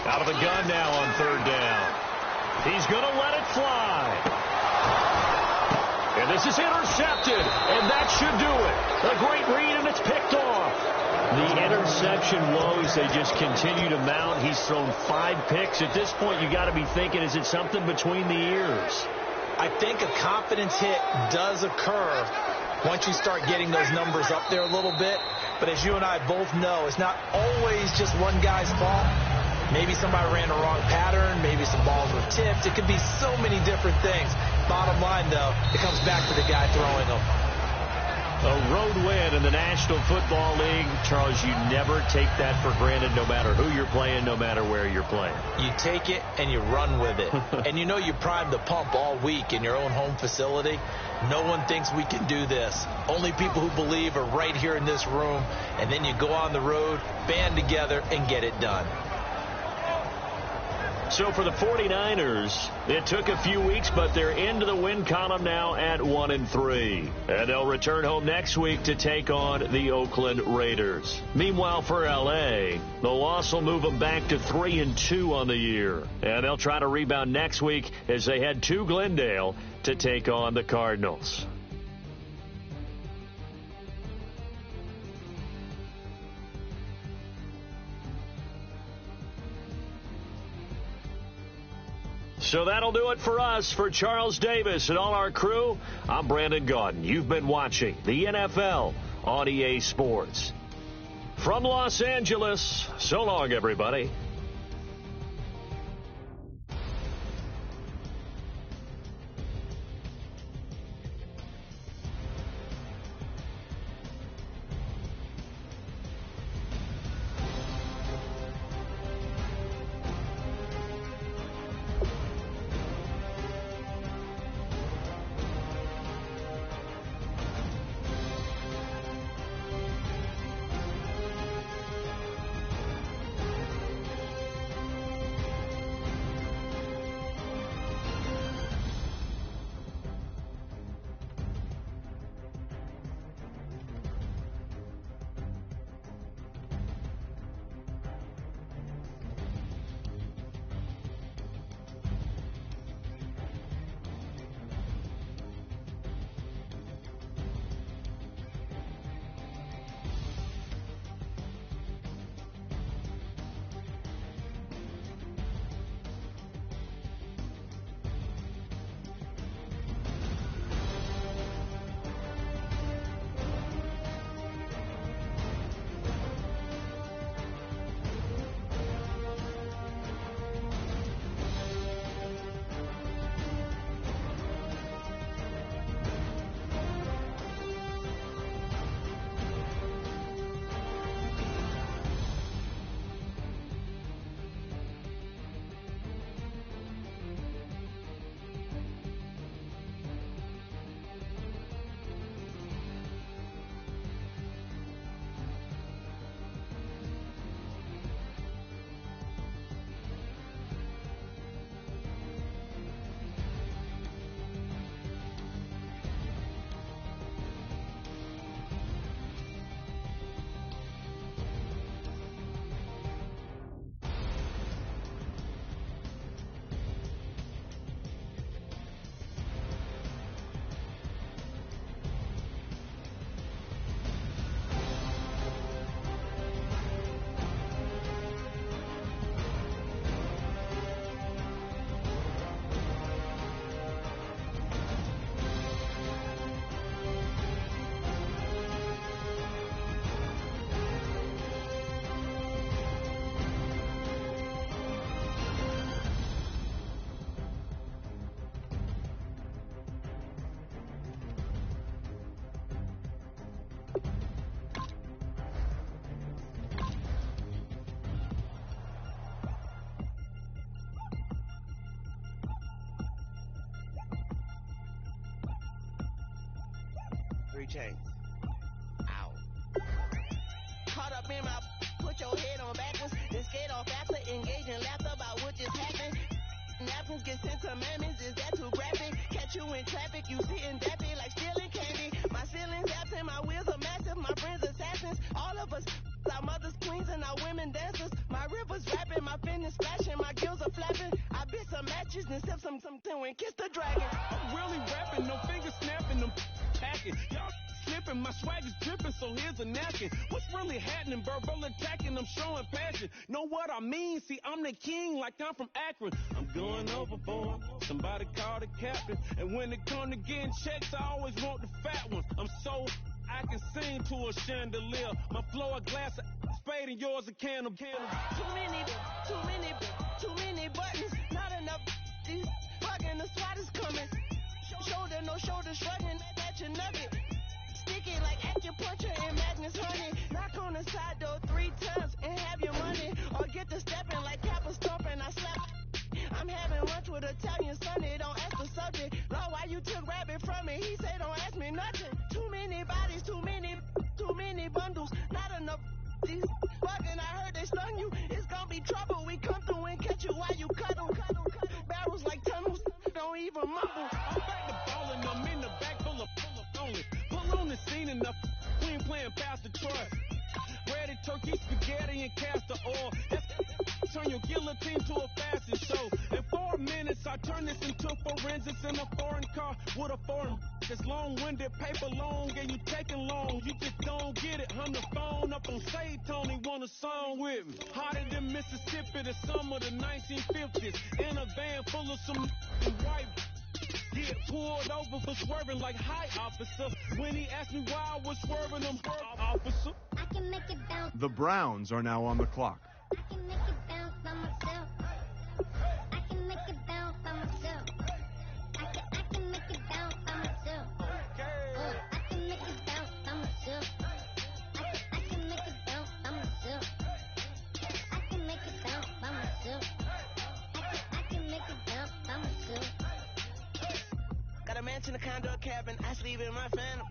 Out of the gun now on third down. He's going to let it fly. And this is intercepted. And that should do it. A great read, and it's picked off. The interception woes, they just continue to mount. He's thrown 5 picks. At this point, you got to be thinking, is it something between the ears? I think a confidence hit does occur once you start getting those numbers up there a little bit. But as you and I both know, it's not always just one guy's fault. Maybe somebody ran a wrong pattern. Maybe some balls were tipped. It could be so many different things. Bottom line, though, it comes back to the guy throwing them. A road win in the National Football League. Charles, you never take that for granted no matter who you're playing, no matter where you're playing. You take it and you run with it. And you know you primed the pump all week in your own home facility. No one thinks we can do this. Only people who believe are right here in this room. And then you go on the road, band together, and get it done. So for the 49ers, it took a few weeks, but they're into the win column now at 1-3. And they'll return home next week to take on the Oakland Raiders. Meanwhile, for L.A., the loss will move them back to 3-2 on the year. And they'll try to rebound next week as they head to Glendale to take on the Cardinals. So that'll do it for us. For Charles Davis and all our crew, I'm Brandon Gaudin. You've been watching the NFL on EA Sports. From Los Angeles, so long, everybody. Mary chains. Ow. Caught up in my, put your head on backwards, then skate off after, engage in laughter about what just happened. Napkins get sent commandments, is that too graphic? Catch you in traffic, you sitting dappy like stealing candy. My ceiling's absent, my wheels are massive, my friends assassins. All of us, our mothers queens and our women dancers. My rivers rapping, my finish splashing, my gills are flapping. I bit some matches and sip some and kiss the dragon. I'm really rapping, no fingers snapping, them packing. Y'all slipping, my swag is dripping, so here's a napkin. What's really happening? Verbal attacking, I'm showing passion. Know what I mean? See, I'm the king like I'm from Akron. I'm going overboard, somebody call the captain. And when it come to getting checks, I always want the fat ones. I'm so I can sing to a chandelier. My flow a glass of spade and yours a can of candle. Too many buttons, not enough. These fucking the SWAT is coming. Shoulder, no shoulder shrugging at your nugget. Sticky like acupuncture and Magnus honey. Knock on the side door 3 times and have your money. Or get the stepping like Kappa stomping. I slap. I'm having lunch with Italian Sunday. Don't ask the subject. Lord, why you took rabbit from me? He said don't ask me nothing. Too many bodies, too many bundles. Not enough. These fucking, I heard they stung you. It's gonna be trouble. We come through and catch you while you cuddle. Barrels like tunnels. Don't even mumble. I'm back to ballin', I'm in the back full of only. Pull on the scene enough. We ain't playing Pastor Troy. Ready turkey, spaghetti, and castor oil. That's turn your guillotine to a fashion show. In 4 minutes, I turn this into forensics in a foreign car with a foreign. It's long-winded, paper long, and you taking long. You just don't get it. Hung the phone up on Say Tony, want a song with me. Hotter than Mississippi, the summer of the 1950s. In a van full of some white. Get pulled over for swerving like hi, officer. When he asked me why I was swerving him, officer. I can make it bounce. The Browns are now on the clock. I can make it bounce by myself. I can make it bounce by myself. I can make it bounce by myself. I can make it bounce by myself. I can make it bounce by myself. I can make it bounce by myself. I can make it bounce by myself. Got a mansion, a condo, a cabin. I sleep in my phantom.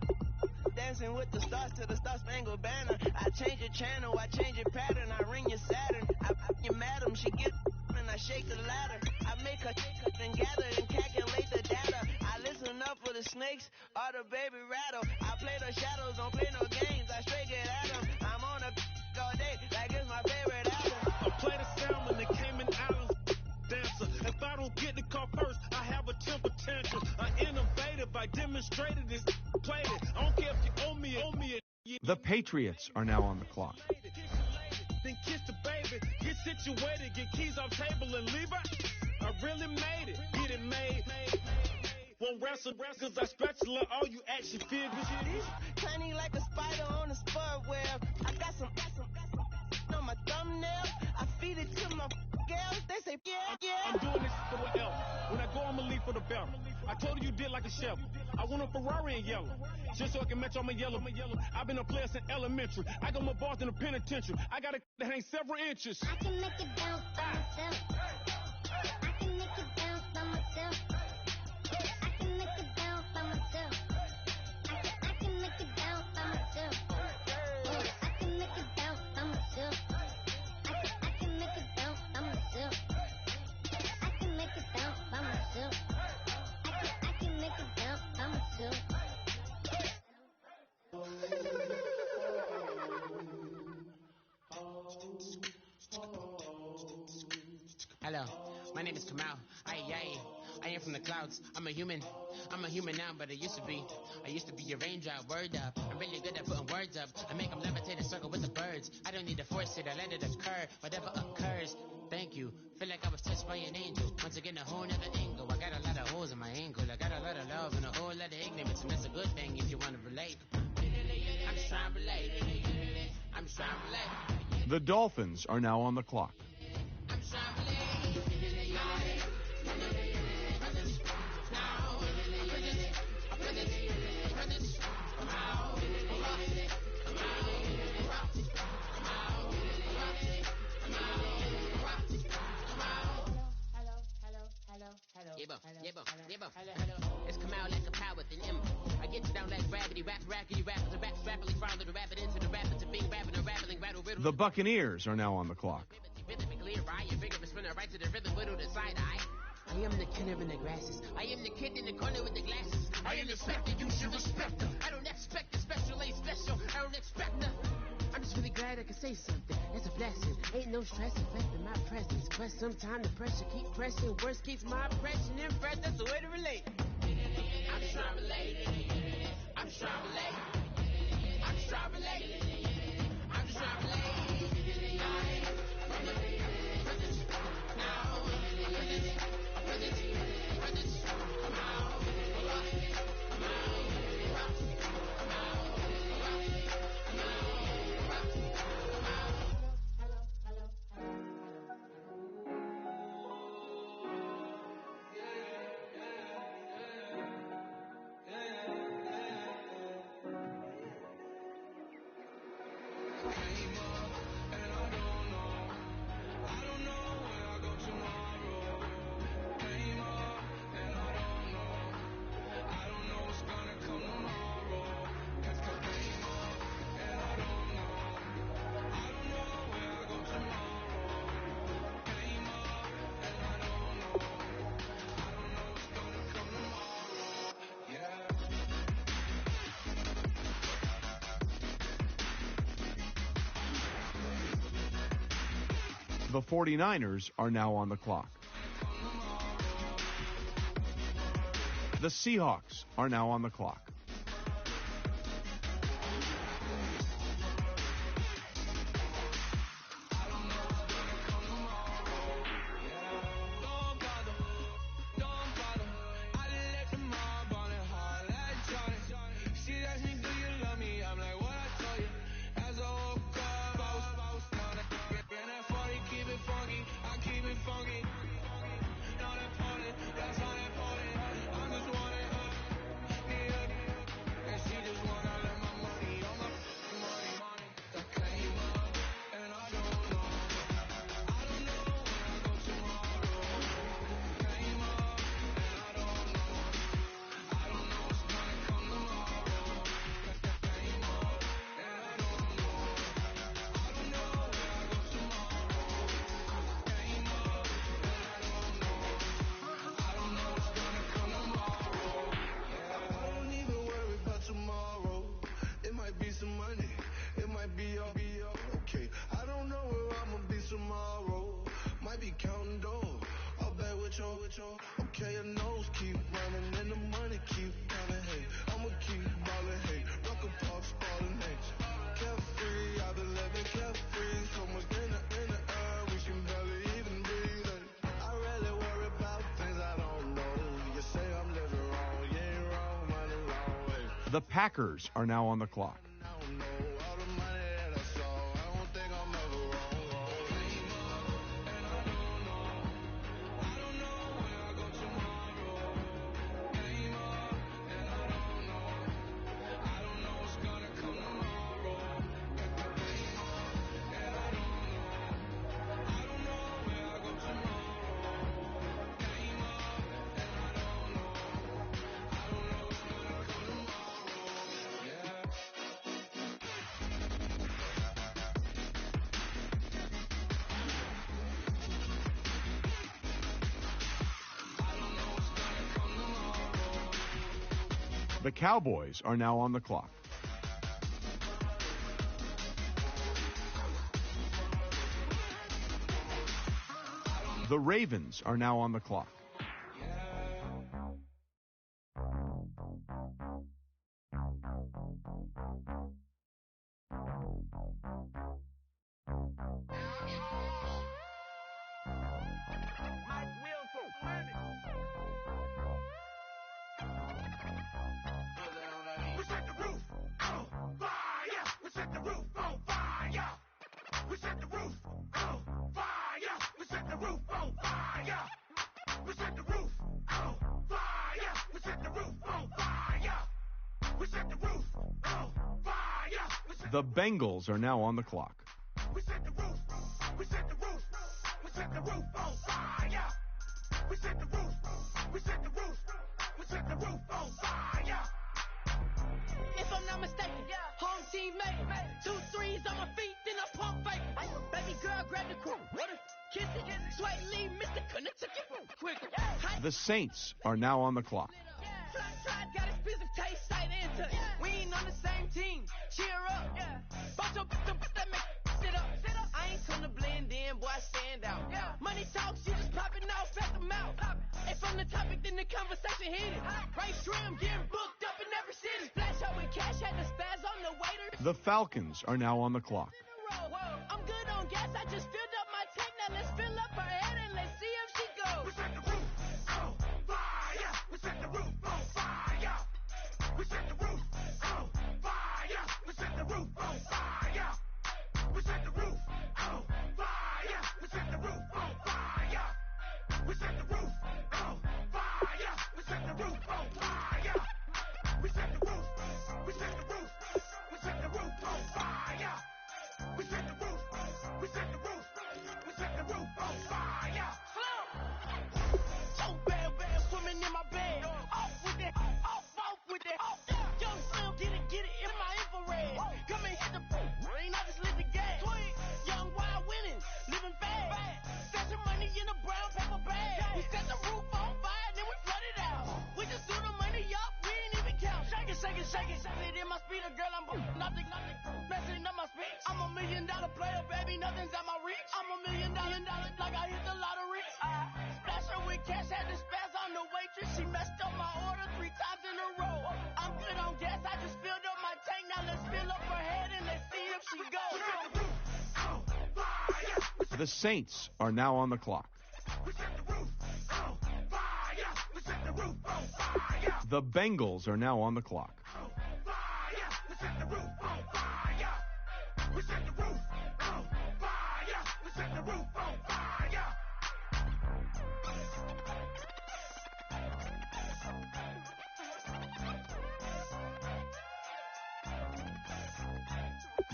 Dancing with the stars to the Star-Spangled Banner. I change your channel, I change your pattern. I ring your Saturn. I put your madam, she get and I shake the ladder. I make her and gather and calculate the data. I listen up for the snakes or the baby rattle. I play the shadows, don't play no games. I straight get at them. I'm on a all day like it's my favorite album. I play the salmon, the Cayman Islands dancer. If I don't get the car first, I have a temper tantrum. I innovative, I demonstrated this, played it. I don't care if you owe me it. The Patriots are now on the clock. Then kiss the baby, get situated, get keys off table and leave out. I really made it, get it made. Won't wrestle, cause I spatula all you action figures. Tiny like a spider on a spud web. I got some on my thumbnail. I feed it to my girls. They say, yeah. I'm doing this for what else. When I go, I'ma leave for the belt. I told you did like a chef. I want a Ferrari in yellow, just so I can match all my yellow. I've been a player since elementary. I got more bars than a penitentiary. I got to hang several inches. I can make it bounce by myself. I can make it bounce by myself. I can make it bounce by myself. I can make it bounce by myself. I can make it bounce by myself. I can make it bounce by myself. I can make it bounce by myself. I can make it bounce by myself. Hello, my name is Kamal. I am from the clouds. I'm a human now, but I used to be a raindrop. Word up, I'm really good at putting words up. I make them levitate and circle with the birds. I don't need to force it, I let it occur. Whatever occurs, thank you. Feel like I was touched by an angel. Once again, a whole nother angle. I got a lot of holes in my angle. I got a lot of love and a whole lot of ignorance, and that's a good thing if you want to relate. I'm just trying to relate. I'm just trying to relate. The Dolphins are now on the clock. I'm just trying to relate. It's come out like a power within him. I get you down like gravity, The Buccaneers are now on the clock. I am the killer in the grasses. I am the kid in the corner with the glasses. I am the specter, you should respect her. I don't expect the special, ain't special. I don't expect nothing. I'm just really glad I can say something. That's a blessing. Ain't no stress affecting my presence. But sometimes the pressure keep pressing. Worst keeps my impression impressed. That's the way to relate. I'm just trying to relate. I'm just trying to relate. I'm just trying to relate. I'm just trying to relate. From the presence now. Presence, come out. Come The 49ers are now on the clock. The Seahawks are now on the clock. Okay, your nose keep running and the money keep coming. Hey, I'ma keep ballin'. Hey, Rucker Park, Spalding, hey. Carefree, I've been living carefree. So much in the air, we can barely even breathe. Hey, I really worry about things I don't know. You say I'm living wrong, you ain't wrong, money long way. The Packers are now on the clock. The Cowboys are now on the clock. The Ravens are now on the clock. The Bengals are now on the clock. We set the roof. We set the roof. We set the roof on fire. We set the roof. We set the roof. We set the roof on fire. If I'm The Saints are now on the clock. Got expensive taste, sight and touch. We ain't on the same team. Cheer up. Boss up, that make sit up. I ain't come to blend in, boy, I stand out. Money talks, you just popping off at the mouth. And from the topic, then the conversation hit it. Right trim, getting booked up in every city. Flash out with cash, had the spaz on the waiter. The Falcons are now on the clock. I'm good on gas, I just filled up my tank. Now let's fill up her head and let's see if she goes. We set the roof on fire. We set the roof on fire. We set the roof on fire. We set the roof on fire. We set the roof on fire. We set the roof on fire. We set the roof on fire. We set the roof on fire. We set the roof. We set the roof. We set the roof on fire. We set the roof. We set the roof. We set the roof on fire. So bad, swimming in my bed. Off with that, off with that. Young Slim, get it in my infrared. Come and hit the rain, I just lit the gas. Young wild winning, living fast. Stashing money in a brown paper bag. We set the roof on fire, then we flood it out. We just threw the money up, we ain't even count. Shake it, shake it, shake it. It in my speeder, girl, I'm nothing, messing up my speech. I'm $1 million player, baby, nothing's at my reach. I'm $1 million, like I hit the lottery. Splash her with cash, had the spaz on the waitress. She messed up my order 3 times in a row. I'm good on gas, I just filled up my tank. Now let's fill up her head and let's see if she goes. The Saints are now on the clock. We set the roof on fire. We set the roof on fire. The Bengals are now on the clock. On fire. We set the roof on fire. We set the roof on fire. We set the roof on fire.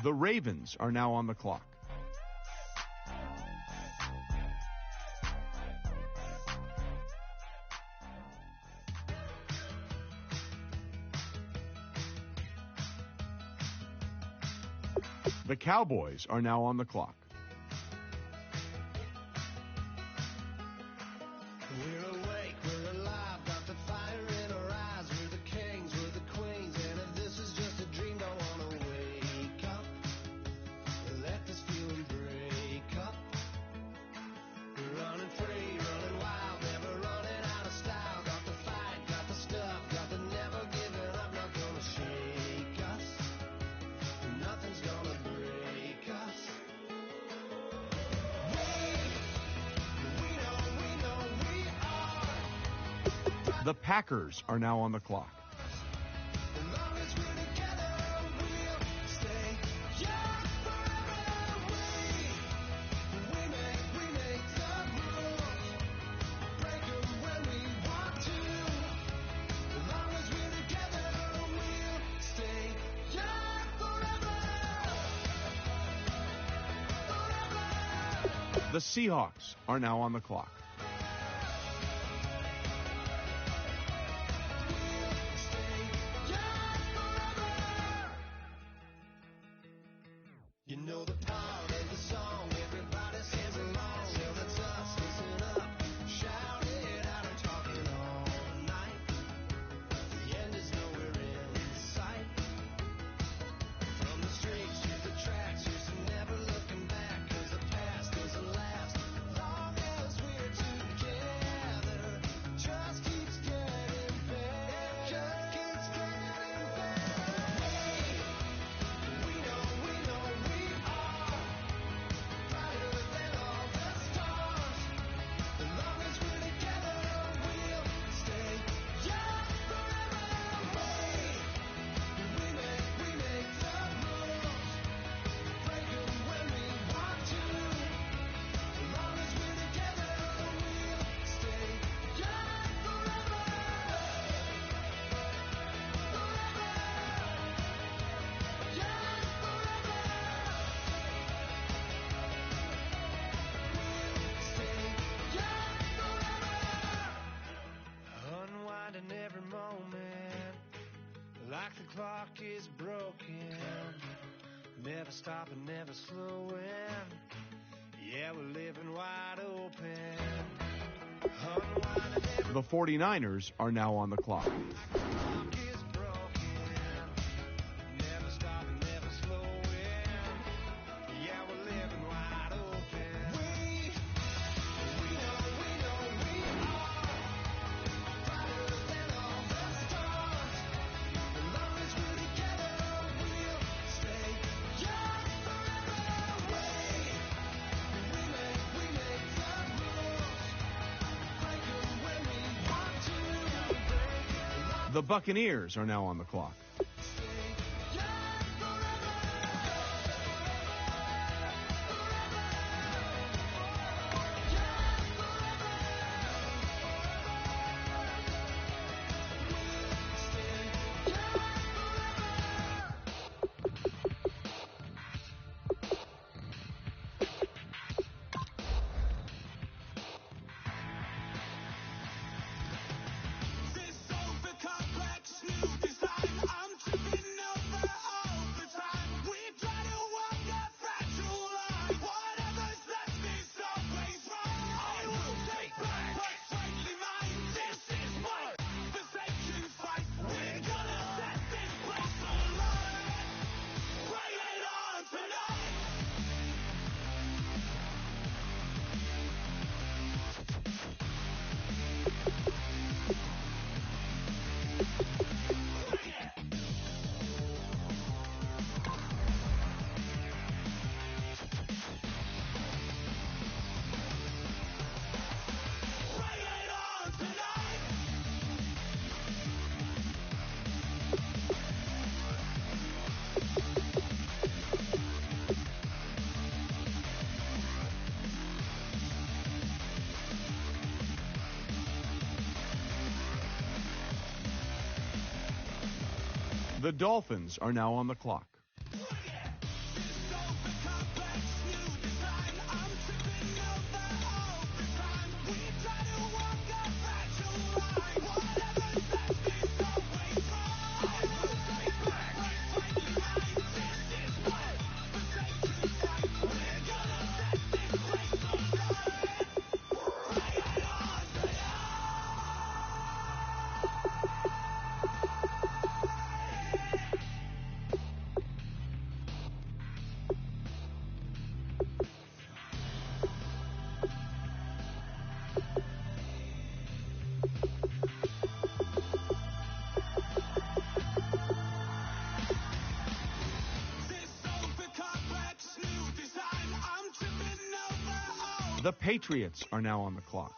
The Ravens are now on the clock. The Cowboys are now on the clock. We're awake, we're alive, got the fire in our eyes. We're the kings, we're the queens, and if this is just a dream, don't wanna wake up. Let this feeling break up. We're running free, running wild, never running out of style. Got the fight, got the stuff, got the never giving up. Not gonna shake us, nothing's gonna break us. The Packers are now on the clock. As long as we're together, we'll stay young forever. We make the rules, break them when we want to. As long as we're together, we'll stay young forever. The Seahawks are now on the clock. You know the part of the song, everybody sings along. Well, that's us, listen up, shout it out and talk it all night. The end is nowhere in sight. From the streets to the tracks, here's some never looking back. 'Cause the past doesn't last long as we're together. Trust keeps getting better. Just keeps getting better. We know we are brighter than all the stars. As long as we're together, we'll stay young forever. We make the rules, break them when we want to. As long as we're together, we'll stay young forever. Young forever. Unwinding every moment, like the clock is broken. Never stopping, never slowing. Yeah, we're living wide open. Unwinding every The 49ers are now on the clock. The Buccaneers are now on the clock. The Dolphins are now on the clock. The Patriots are now on the clock.